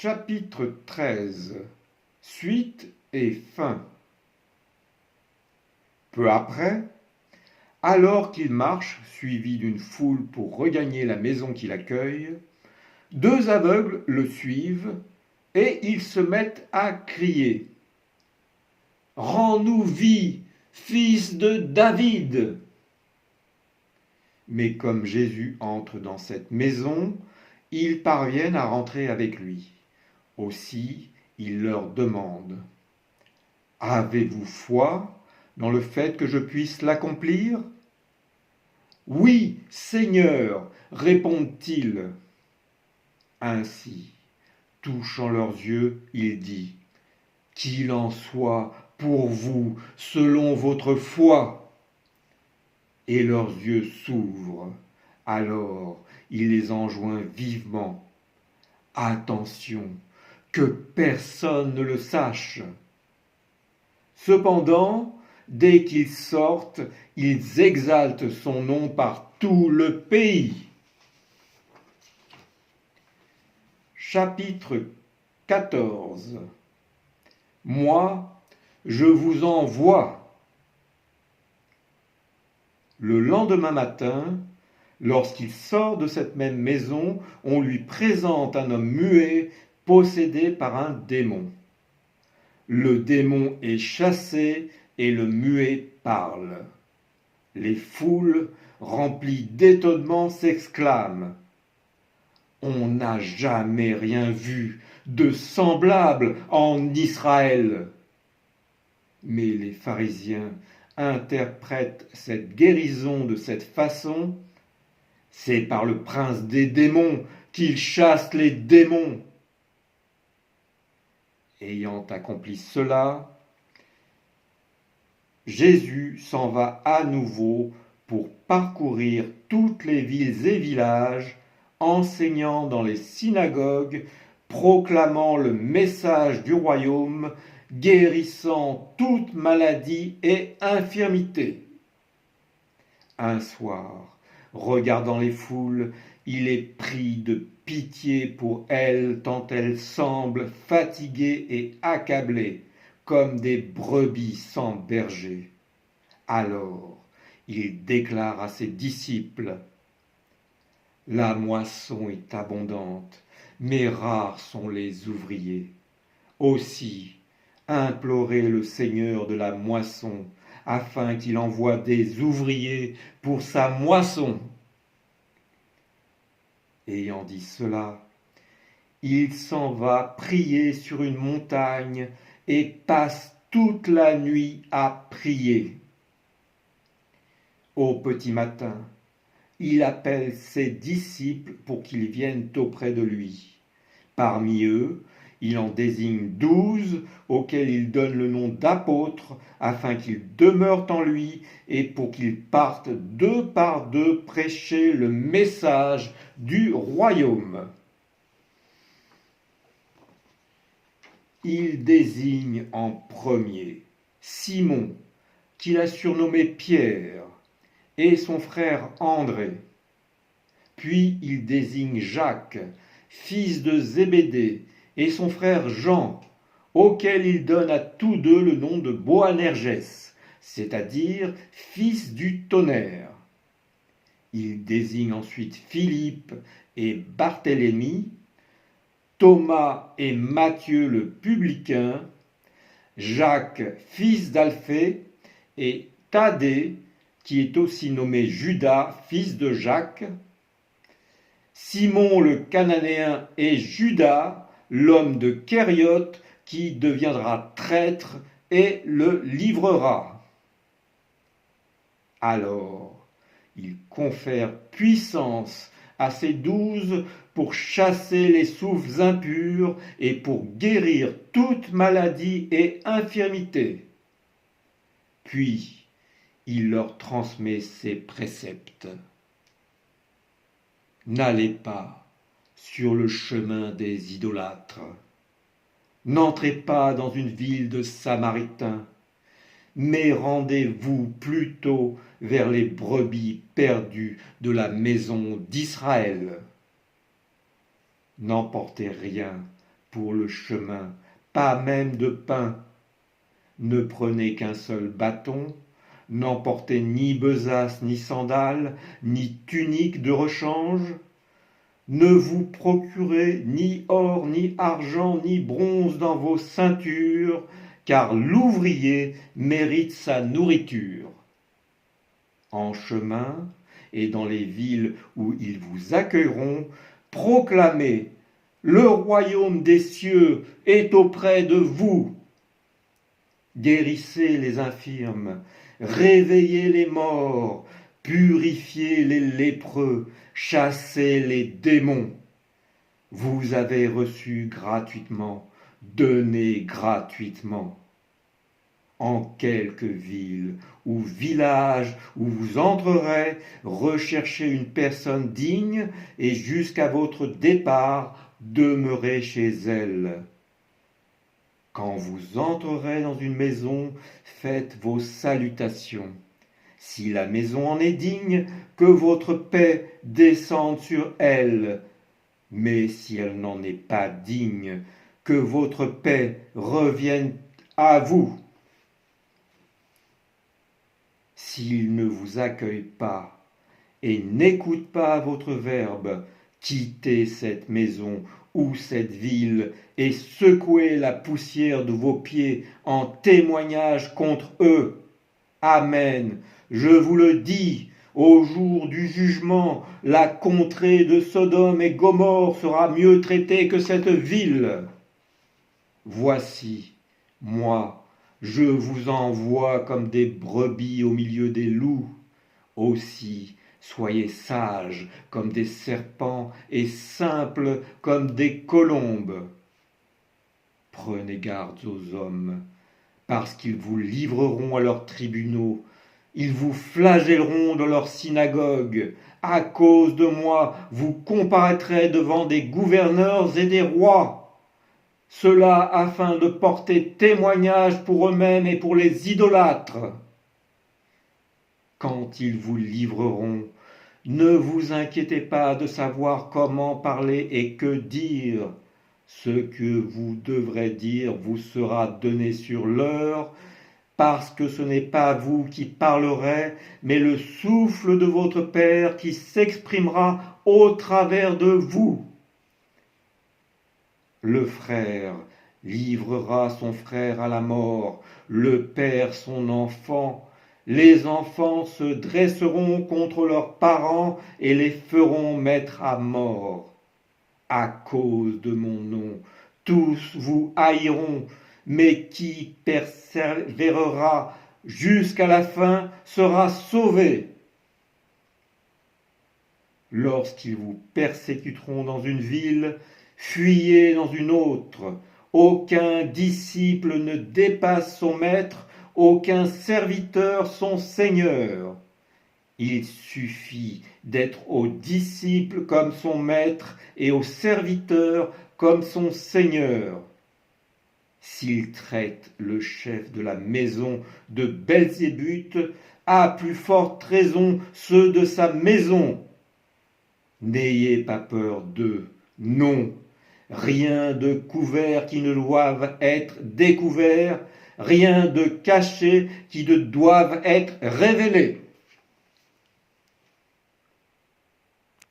Chapitre 13. Suite et fin. Peu après, alors qu'il marche, suivi d'une foule pour regagner la maison qui l'accueille, deux aveugles le suivent et ils se mettent à crier : « Rends-nous vie, fils de David !» Mais comme Jésus entre dans cette maison, ils parviennent à rentrer avec lui. Aussi, il leur demande : « Avez-vous foi dans le fait que je puisse l'accomplir ? » ?»« Oui, Seigneur, répondent-ils. Ainsi, touchant leurs yeux, il dit : « Qu'il en soit pour vous selon votre foi. » Et leurs yeux s'ouvrent. Alors il les enjoint vivement : « Attention, que personne ne le sache. » Cependant, dès qu'ils sortent, ils exaltent son nom par tout le pays. Chapitre 14. Moi, je vous envoie. Le lendemain matin, lorsqu'il sort de cette même maison, on lui présente un homme muet, possédé par un démon. Le démon est chassé et le muet parle. Les foules, remplies d'étonnement, s'exclament : « On n'a jamais rien vu de semblable en Israël !» Mais les pharisiens interprètent cette guérison de cette façon : « C'est par le prince des démons qu'il chasse les démons. » Ayant accompli cela, Jésus s'en va à nouveau pour parcourir toutes les villes et villages, enseignant dans les synagogues, proclamant le message du royaume, guérissant toute maladie et infirmité. Un soir, regardant les foules, il est pris de pitié pour elles tant elles semblent fatiguées et accablées, comme des brebis sans berger. Alors, il déclare à ses disciples : « La moisson est abondante, mais rares sont les ouvriers. Aussi, implorez le Seigneur de la moisson, afin qu'il envoie des ouvriers pour sa moisson. » Ayant dit cela, il s'en va prier sur une montagne et passe toute la nuit à prier. Au petit matin, il appelle ses disciples pour qu'ils viennent auprès de lui. Parmi eux, il en désigne 12 auxquels il donne le nom d'apôtres, afin qu'ils demeurent en lui et pour qu'ils partent deux par deux prêcher le message du royaume. Il désigne en premier Simon, qu'il a surnommé Pierre, et son frère André. Puis il désigne Jacques, fils de Zébédée, et son frère Jean, auquel il donne à tous deux le nom de Boanerges, c'est-à-dire fils du tonnerre. Il désigne ensuite Philippe et Barthélemy, Thomas et Matthieu le publicain, Jacques, fils d'Alphée, et Thaddée, qui est aussi nommé Judas, fils de Jacques, Simon le Cananéen et Judas, l'homme de Kériote, qui deviendra traître et le livrera. Alors, il confère puissance à ces 12 pour chasser les souffles impurs et pour guérir toute maladie et infirmité. Puis, il leur transmet ses préceptes. N'allez pas sur le chemin des idolâtres. N'entrez pas dans une ville de Samaritains, mais rendez-vous plutôt vers les brebis perdues de la maison d'Israël. N'emportez rien, pour le chemin, pas même de pain. Ne prenez qu'un seul bâton, n'emportez ni besace, ni sandales, ni tunique de rechange. Ne vous procurez ni or, ni argent, ni bronze dans vos ceintures, car l'ouvrier mérite sa nourriture. En chemin et dans les villes où ils vous accueilleront, proclamez: le royaume des cieux est auprès de vous. Guérissez les infirmes, réveillez les morts, purifiez les lépreux, chassez les démons. Vous avez reçu gratuitement, donnez gratuitement. En quelque ville ou village où vous entrerez, recherchez une personne digne et jusqu'à votre départ, demeurez chez elle. Quand vous entrerez dans une maison, faites vos salutations. Si la maison en est digne, que votre paix descende sur elle. Mais si elle n'en est pas digne, que votre paix revienne à vous. S'il ne vous accueille pas et n'écoute pas votre verbe, quittez cette maison ou cette ville et secouez la poussière de vos pieds en témoignage contre eux. Amen. Je vous le dis, au jour du jugement, la contrée de Sodome et Gomorrhe sera mieux traitée que cette ville. Voici, moi, je vous envoie comme des brebis au milieu des loups. Aussi, soyez sages comme des serpents et simples comme des colombes. Prenez garde aux hommes, parce qu'ils vous livreront à leurs tribunaux. Ils vous flagelleront dans leurs synagogues. À cause de moi, vous comparaîtrez devant des gouverneurs et des rois. Cela afin de porter témoignage pour eux-mêmes et pour les idolâtres. Quand ils vous livreront, ne vous inquiétez pas de savoir comment parler et que dire. Ce que vous devrez dire vous sera donné sur l'heure, parce que ce n'est pas vous qui parlerez, mais le souffle de votre Père qui s'exprimera au travers de vous. Le frère livrera son frère à la mort, le père son enfant. Les enfants se dresseront contre leurs parents et les feront mettre à mort. À cause de mon nom, tous vous haïront, mais qui persévérera jusqu'à la fin sera sauvé. Lorsqu'ils vous persécuteront dans une ville, fuyez dans une autre. Aucun disciple ne dépasse son maître, aucun serviteur son seigneur. Il suffit d'être au disciple comme son maître et au serviteur comme son seigneur. S'il traite le chef de la maison de Belzébuth, à plus forte raison ceux de sa maison. N'ayez pas peur d'eux, non. Rien de couvert qui ne doive être découvert, rien de caché qui ne doive être révélé.